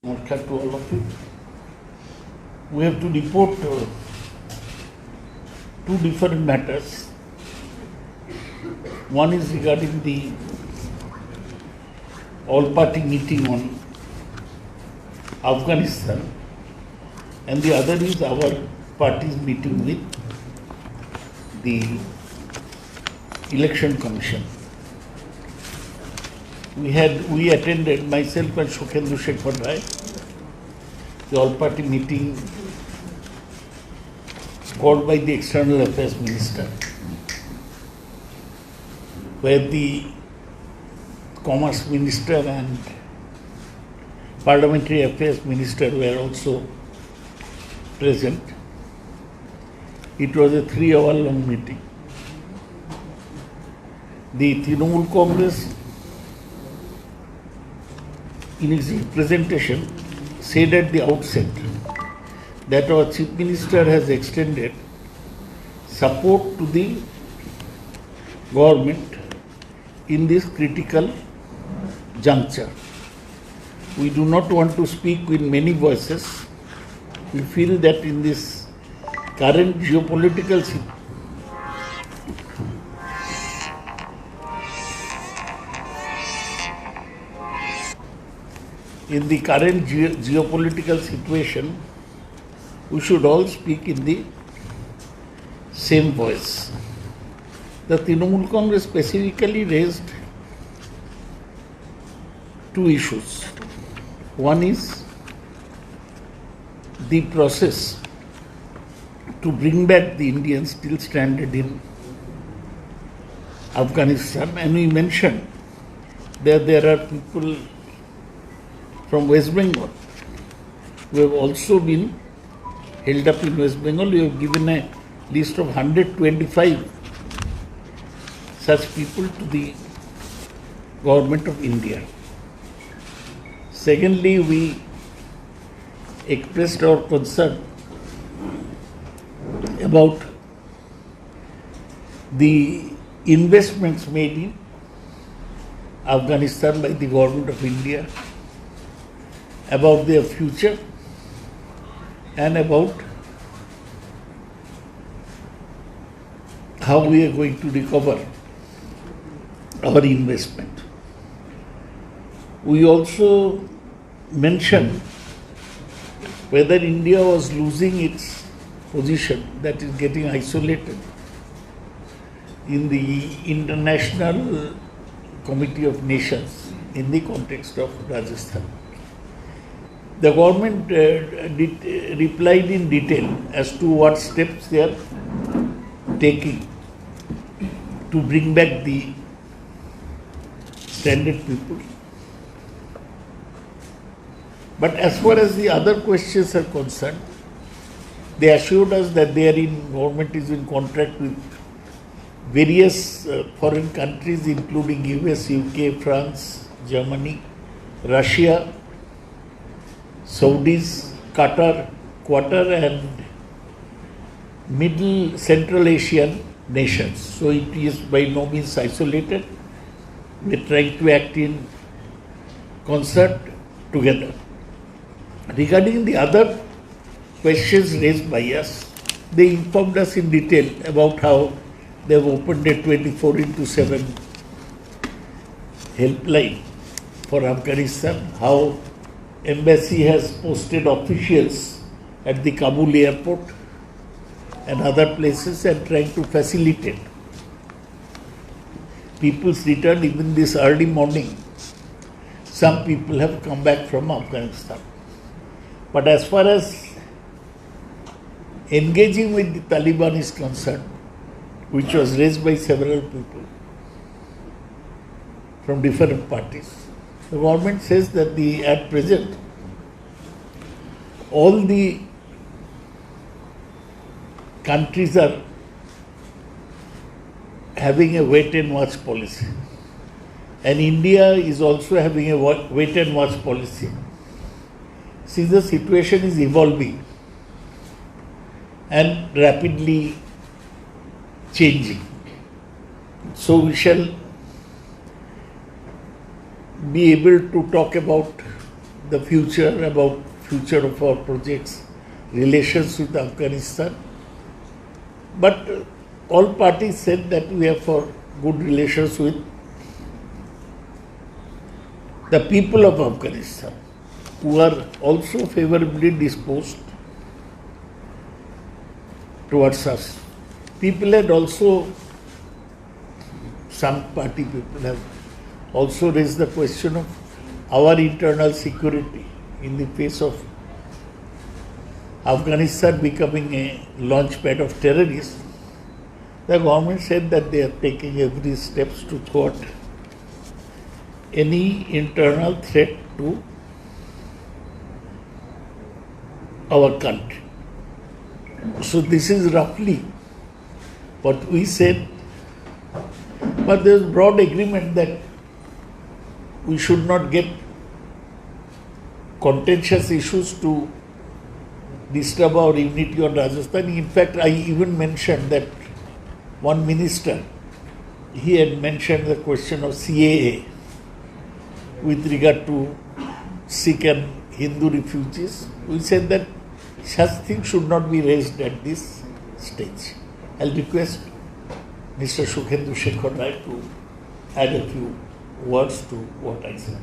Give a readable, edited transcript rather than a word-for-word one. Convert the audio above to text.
Namaskar to all of you. We have to report two different matters. One is regarding the all-party meeting on Afghanistan, and the other is our party's meeting with the Election Commission. We attended, myself and Shokhendra Shekhar Rai, the all-party meeting called by the External Affairs Minister, where the Commerce Minister and Parliamentary Affairs Minister were also present. It was a 3-hour-long meeting. The Trinamool Congress, in its presentation, said at the outset that our Chief Minister has extended support to the government in this critical juncture. We do not want to speak with many voices. We feel that in this current geopolitical situation, we should all speak in the same voice. The Trinamool Congress specifically raised two issues. One is the process to bring back the Indians still stranded in Afghanistan, and we mentioned that there are people from West Bengal who have also been held up in West Bengal. We have given a list of 125 such people to the government of India. Secondly, we expressed our concern about the investments made in Afghanistan by the government of India, about their future, and about how we are going to recover our investment. We also mentioned whether India was losing its position, that is getting isolated in the International Committee of Nations in the context of Rajasthan. The government replied in detail as to what steps they are taking to bring back the stranded people. But as far as the other questions are concerned, they assured us that government is in contract with various foreign countries, including US, UK, France, Germany, Russia, Saudis, Qatar, and Middle Central Asian nations. So it is by no means isolated. We are trying to act in concert together. Regarding the other questions raised by us, they informed us in detail about how they have opened a 24/7 helpline for Afghanistan, how Embassy has posted officials at the Kabul airport and other places and trying to facilitate people's return. Even this early morning, some people have come back from Afghanistan. But as far as engaging with the Taliban is concerned, which was raised by several people from different parties, the government says that at present, all the countries are having a wait and watch policy. And India is also having a wait and watch policy. Since the situation is evolving and rapidly changing, so we shall be able to talk about the future, about future of our projects, relations with Afghanistan. But all parties said that we have for good relations with the people of Afghanistan, who are also favorably disposed towards us. People had also, some party people have also raised the question of our internal security in the face of Afghanistan becoming a launch pad of terrorists. The government said that they are taking every steps to thwart any internal threat to our country. So this is roughly what we said, but there is broad agreement that we should not get contentious issues to disturb our unity on Rajasthan. In fact, I even mentioned that one minister, he had mentioned the question of CAA with regard to Sikh and Hindu refugees. We said that such things should not be raised at this stage. I'll request Mr. Sukhendu Shekhar Rai to add a few words to what I said.